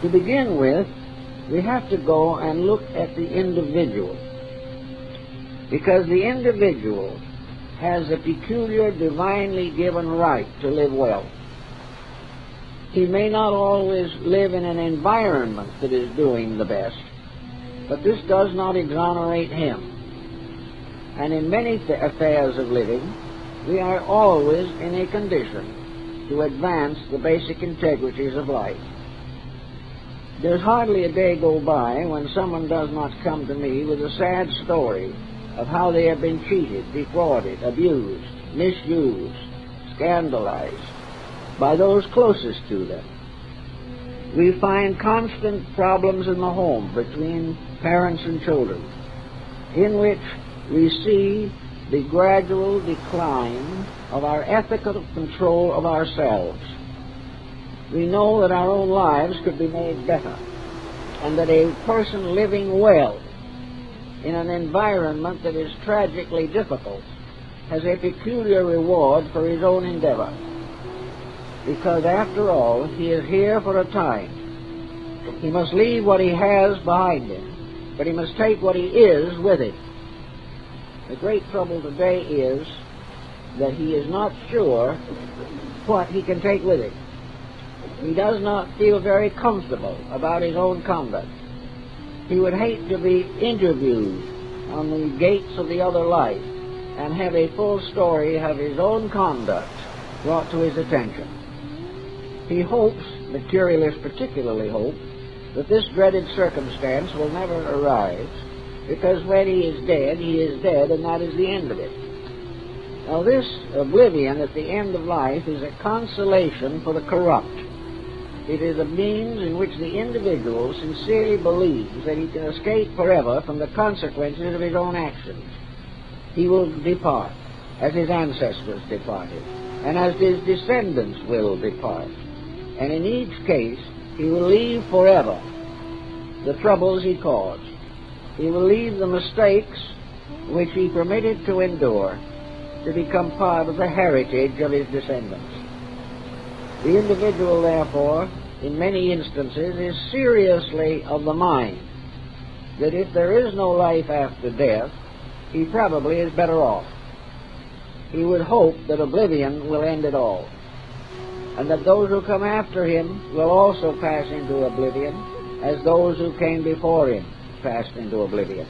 To begin with, we have to go and look at the individual, because the individual has a peculiar divinely given right to live well. He may not always live in an environment that is doing the best, but this does not exonerate him. And in many affairs of living, we are always in a condition to advance the basic integrities of life. There's hardly a day go by when someone does not come to me with a sad story of how they have been cheated, defrauded, abused, misused, scandalized by those closest to them. We find constant problems in the home between parents and children, in which we see the gradual decline of our ethical control of ourselves. We know that our own lives could be made better, and that a person living well in an environment that is tragically difficult has a peculiar reward for his own endeavor. Because after all, he is here for a time. He must leave what he has behind him, but he must take what he is with him. The great trouble today is that he is not sure what he can take with him. He does not feel very comfortable about his own conduct. He would hate to be interviewed on the gates of the other life and have a full story of his own conduct brought to his attention. He hopes, materialists particularly hope, that this dreaded circumstance will never arise, because when he is dead, and that is the end of it. Now this oblivion at the end of life is a consolation for the corrupt. It is a means in which the individual sincerely believes that he can escape forever from the consequences of his own actions. He will depart, as his ancestors departed, and as his descendants will depart. And in each case, he will leave forever the troubles he caused. He will leave the mistakes which he permitted to endure to become part of the heritage of his descendants. The individual, therefore, in many instances, is seriously of the mind that if there is no life after death, he probably is better off. He would hope that oblivion will end it all, and that those who come after him will also pass into oblivion, as those who came before him passed into oblivion.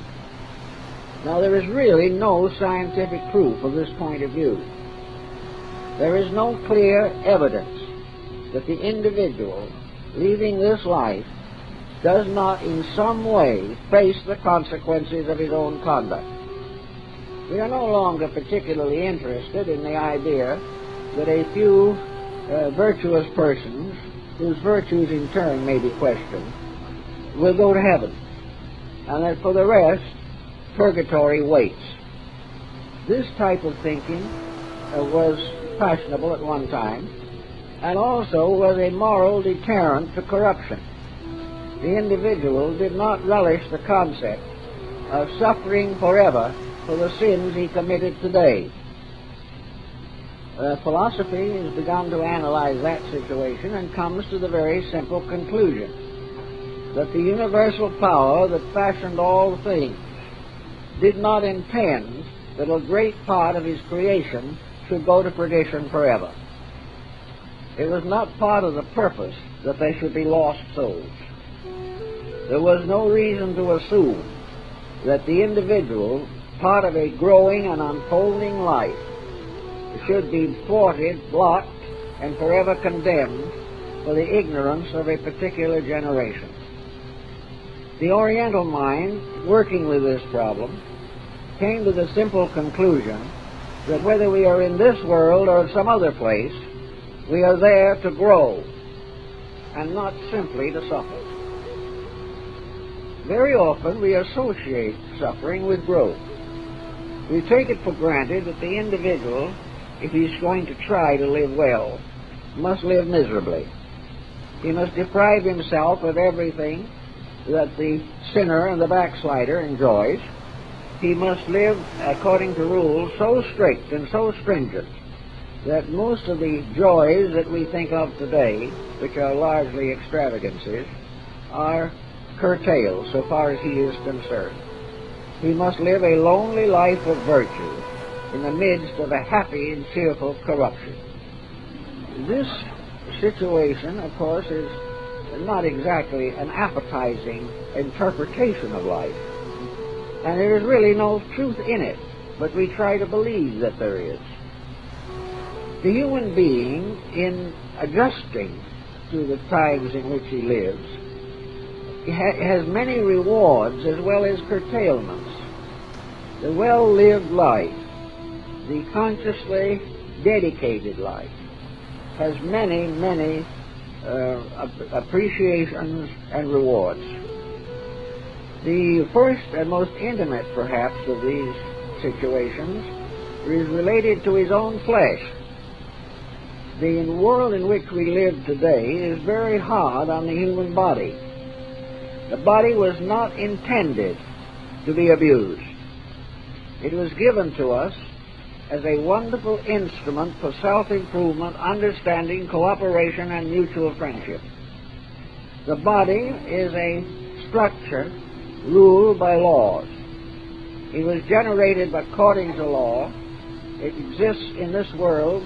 Now, there is really no scientific proof of this point of view. There is no clear evidence that the individual leaving this life does not in some way face the consequences of his own conduct. We are no longer particularly interested in the idea that a few virtuous persons, whose virtues in turn may be questioned, will go to heaven, and that for the rest, purgatory waits. This type of thinking was fashionable at one time, and also was a moral deterrent to corruption. The individual did not relish the concept of suffering forever for the sins he committed today. Philosophy has begun to analyze that situation and comes to the very simple conclusion that the universal power that fashioned all things did not intend that a great part of his creation should go to perdition forever. It was not part of the purpose that they should be lost souls. There was no reason to assume that the individual, part of a growing and unfolding life, should be thwarted, blocked, and forever condemned for the ignorance of a particular generation. The Oriental mind, working with this problem, came to the simple conclusion that whether we are in this world or some other place, we are there to grow and not simply to suffer. Very often we associate suffering with growth. We take it for granted that the individual, if he's going to try to live well, must live miserably. He must deprive himself of everything that the sinner and the backslider enjoys. He must live according to rules so strict and so stringent that most of the joys that we think of today, which are largely extravagances, are curtailed so far as he is concerned. He must live a lonely life of virtue in the midst of a happy and cheerful corruption. This situation, of course, is not exactly an appetizing interpretation of life, and there is really no truth in it, but we try to believe that there is. The human being, in adjusting to the times in which he lives, has many rewards as well as curtailments. The well-lived life, the consciously dedicated life, has many, many appreciations and rewards. The first and most intimate, perhaps, of these situations is related to his own flesh. The world in which we live today is very hard on the human body. The body was not intended to be abused. It was given to us as a wonderful instrument for self-improvement, understanding, cooperation, and mutual friendship. The body is a structure ruled by laws. It was generated according to law. It exists in this world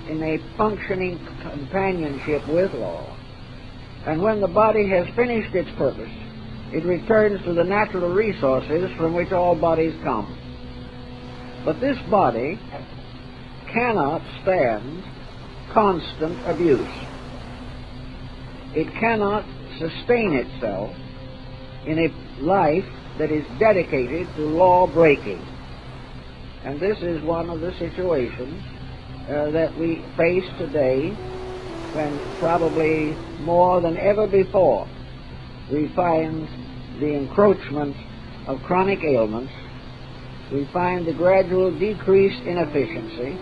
in a functioning companionship with law. And when the body has finished its purpose, it returns to the natural resources from which all bodies come. But this body cannot stand constant abuse. It cannot sustain itself in a life that is dedicated to law breaking. And this is one of the situations that we face today, when probably more than ever before we find the encroachment of chronic ailments, we find the gradual decrease in efficiency,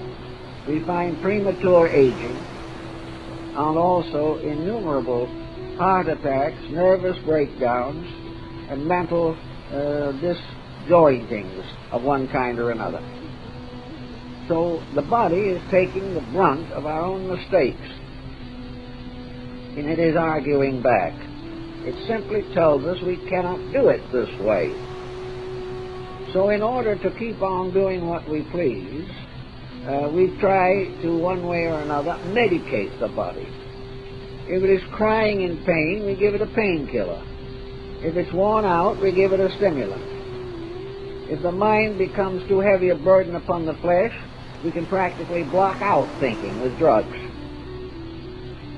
we find premature aging, and also innumerable heart attacks, nervous breakdowns, and mental disjointings of one kind or another. So the body is taking the brunt of our own mistakes, and it is arguing back. It simply tells us we cannot do it this way. So in order to keep on doing what we please, we try to, one way or another, medicate the body. If it is crying in pain, we give it a painkiller. If it's worn out, we give it a stimulant. If the mind becomes too heavy a burden upon the flesh, we can practically block out thinking with drugs.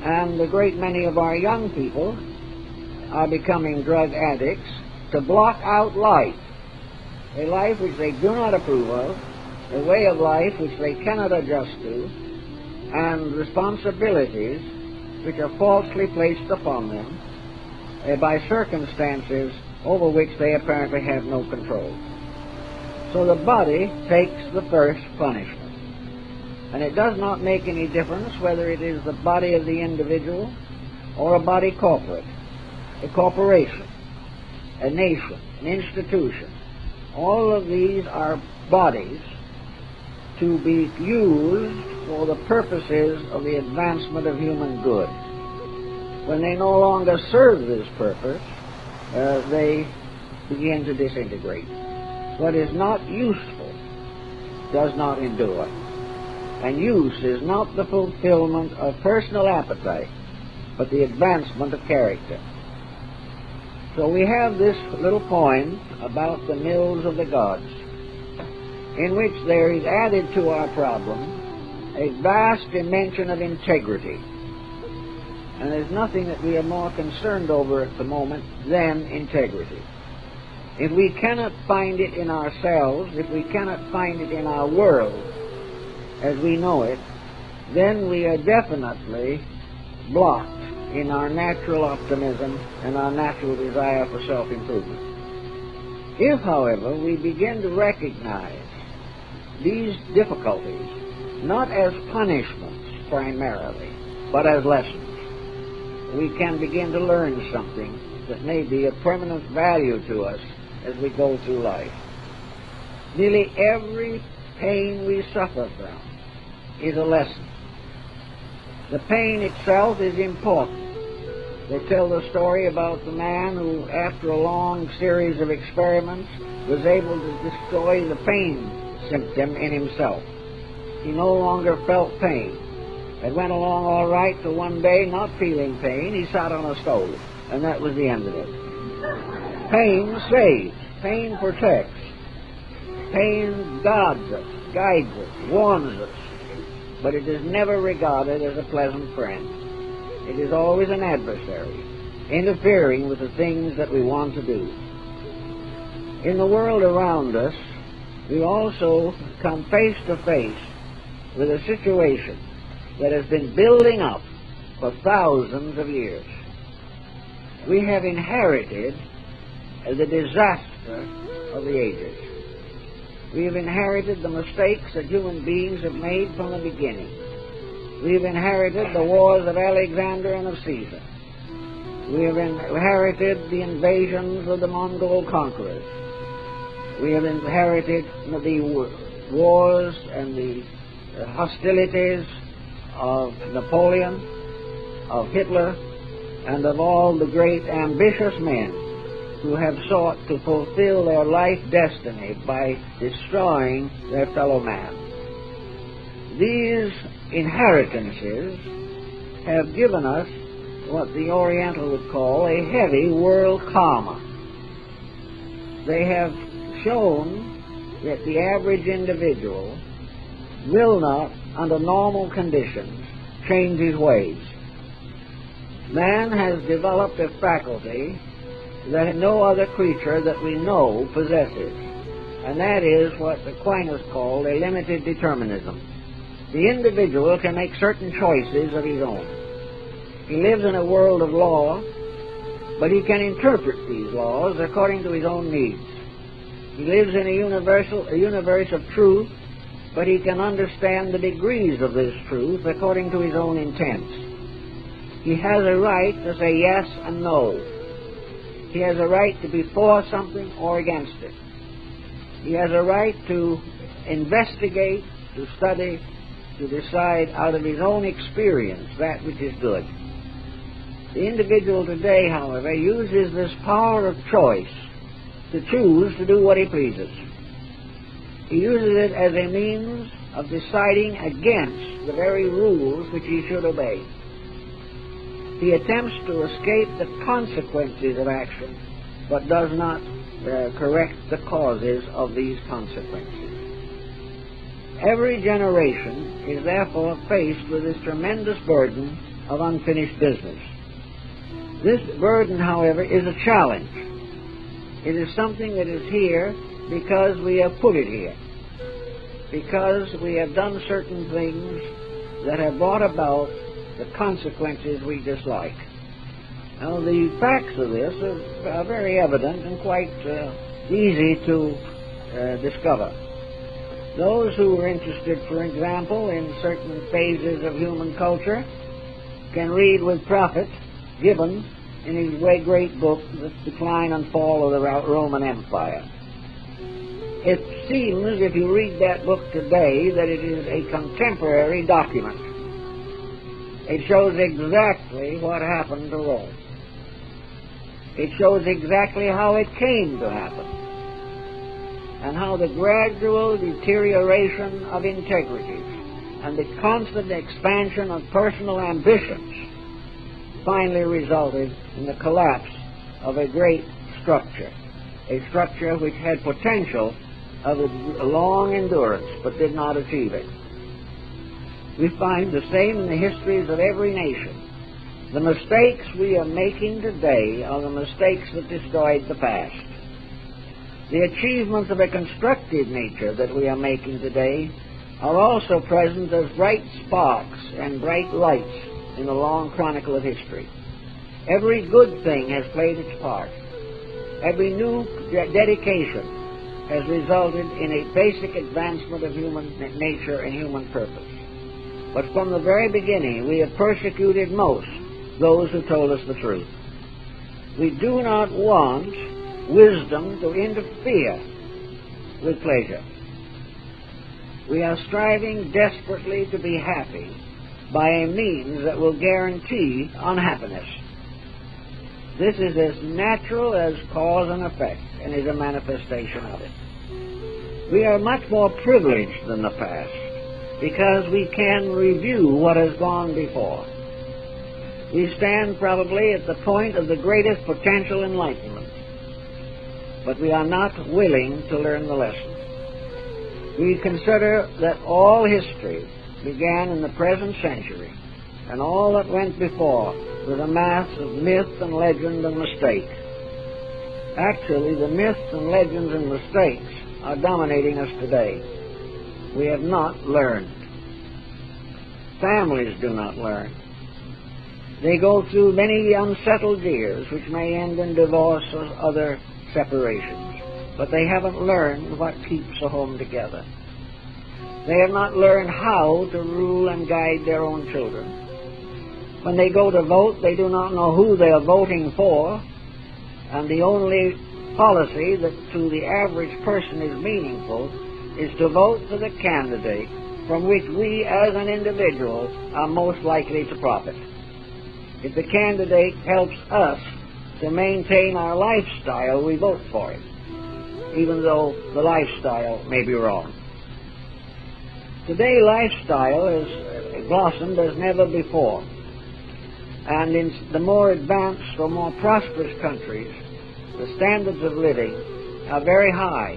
And a great many of our young people are becoming drug addicts to block out life, a life which they do not approve of, a way of life which they cannot adjust to, and responsibilities which are falsely placed upon them by circumstances over which they apparently have no control. So the body takes the first punishment. And it does not make any difference whether it is the body of the individual or a body corporate, a corporation, a nation, an institution. All of these are bodies to be used for the purposes of the advancement of human good. When they no longer serve this purpose, they begin to disintegrate. What is not useful does not endure. And use is not the fulfillment of personal appetite, but the advancement of character. So we have this little poem about the mills of the gods, in which there is added to our problem a vast dimension of integrity. And there's nothing that we are more concerned over at the moment than integrity. If we cannot find it in ourselves, if we cannot find it in our world as we know it, then we are definitely blocked in our natural optimism and our natural desire for self-improvement. If, however, we begin to recognize these difficulties not as punishments primarily, but as lessons, we can begin to learn something that may be of permanent value to us as we go through life. Nearly every pain we suffer from is a lesson. The pain itself is important. They tell the story about the man who, after a long series of experiments, was able to destroy the pain symptom in himself. He no longer felt pain. It went along all right till one day, not feeling pain, he sat on a stove, and that was the end of it. Pain saves. Pain protects. Pain guides us, warns us, but it is never regarded as a pleasant friend. It is always an adversary, interfering with the things that we want to do. In the world around us, we also come face to face with a situation that has been building up for thousands of years. We have inherited the disaster of the ages. We have inherited the mistakes that human beings have made from the beginning. We have inherited the wars of Alexander and of Caesar. We have inherited the invasions of the Mongol conquerors. We have inherited the wars and the hostilities of Napoleon, of Hitler, and of all the great ambitious men who have sought to fulfill their life destiny by destroying their fellow man. These inheritances have given us what the Oriental would call a heavy world karma. They have shown that the average individual will not, under normal conditions, change his ways. Man has developed a faculty that no other creature that we know possesses, and that is what Aquinas called a limited determinism. The individual can make certain choices of his own. He lives in a world of law, but he can interpret these laws according to his own needs. He lives in a universe of truth, but he can understand the degrees of this truth according to his own intents. He has a right to say yes and no. He has a right to be for something or against it. He has a right to investigate, to study, to decide out of his own experience that which is good. The individual today, however, uses this power of choice to choose to do what he pleases. He uses it as a means of deciding against the very rules which he should obey. He attempts to escape the consequences of action, but does not correct the causes of these consequences. Every generation is therefore faced with this tremendous burden of unfinished business. This burden, however, is a challenge. It is something that is here because we have put it here, because we have done certain things that have brought about the consequences we dislike. Now, the facts of this are very evident and quite easy to discover. Those who are interested, for example, in certain phases of human culture can read with profit Gibbon in his great book, The Decline and Fall of the Roman Empire. It seems, if you read that book today, that it is a contemporary document. It shows exactly what happened to Rome. It shows exactly how it came to happen, and how the gradual deterioration of integrity and the constant expansion of personal ambitions finally resulted in the collapse of a great structure, a structure which had potential of a long endurance but did not achieve it. We find the same in the histories of every nation. The mistakes we are making today are the mistakes that destroyed the past. The achievements of a constructive nature that we are making today are also present as bright sparks and bright lights in the long chronicle of history. Every good thing has played its part. Every new dedication has resulted in a basic advancement of human nature and human purpose. But from the very beginning, we have persecuted most those who told us the truth. We do not want wisdom to interfere with pleasure. We are striving desperately to be happy by a means that will guarantee unhappiness. This is as natural as cause and effect, and is a manifestation of it. We are much more privileged than the past, because we can review what has gone before. We stand probably at the point of the greatest potential enlightenment, but we are not willing to learn the lesson. We consider that all history began in the present century, and all that went before was a mass of myth and legend and mistake. Actually, the myths and legends and mistakes are dominating us today. We have not learned. Families do not learn. They go through many unsettled years, which may end in divorce or other separations, but they haven't learned what keeps a home together. They have not learned how to rule and guide their own children. When they go to vote, they do not know who they are voting for, and the only policy that to the average person is meaningful is to vote for the candidate from which we as an individual are most likely to profit. If the candidate helps us to maintain our lifestyle, we vote for it, even though the lifestyle may be wrong. Today, lifestyle has blossomed as never before. And in the more advanced or more prosperous countries, the standards of living are very high,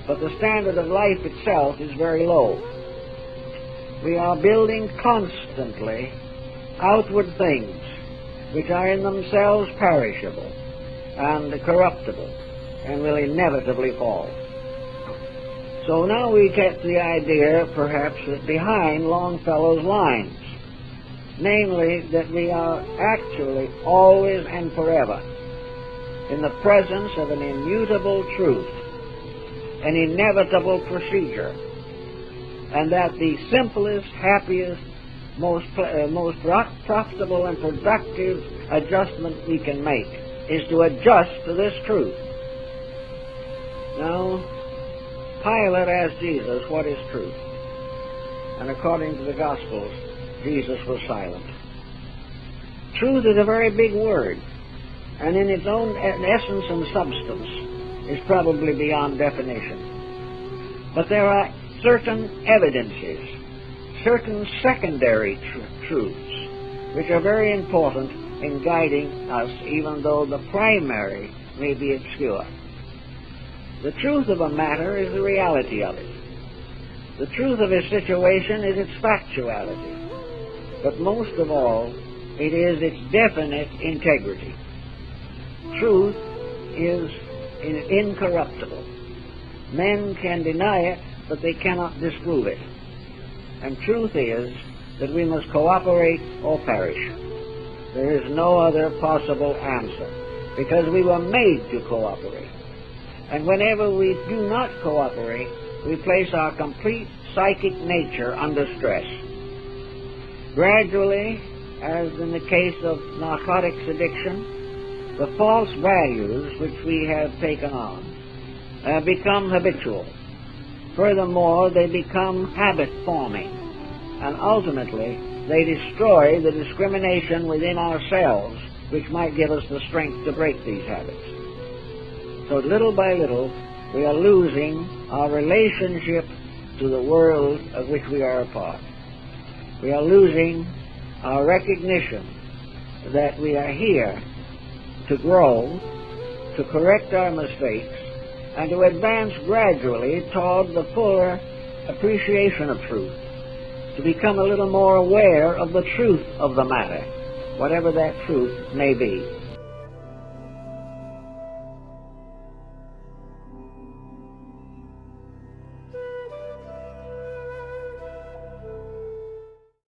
but the standard of life itself is very low. We are building constantly outward things which are in themselves perishable and corruptible and will inevitably fall. So now we get the idea, perhaps, that behind Longfellow's lines, namely that we are actually always and forever in the presence of an immutable truth, an inevitable procedure, and that the simplest, happiest, most profitable and productive adjustment we can make is to adjust to this truth. Now, Pilate asked Jesus, "What is truth?" And according to the Gospels, Jesus was silent. Truth is a very big word, and in its own essence and substance is probably beyond definition. But there are certain evidences, certain secondary truths, which are very important in guiding us, even though the primary may be obscure. The truth of a matter is the reality of it. The truth of a situation is its factuality. But most of all, it is its definite integrity. Truth is incorruptible. Men can deny it, but they cannot disprove it. And truth is that we must cooperate or perish. There is no other possible answer, because we were made to cooperate. And whenever we do not cooperate, we place our complete psychic nature under stress. Gradually, as in the case of narcotics addiction, the false values which we have taken on become habitual. Furthermore, they become habit-forming, and ultimately they destroy the discrimination within ourselves which might give us the strength to break these habits. So little by little, we are losing our relationship to the world of which we are a part. We are losing our recognition that we are here to grow, to correct our mistakes, and to advance gradually toward the fuller appreciation of truth, to become a little more aware of the truth of the matter, whatever that truth may be.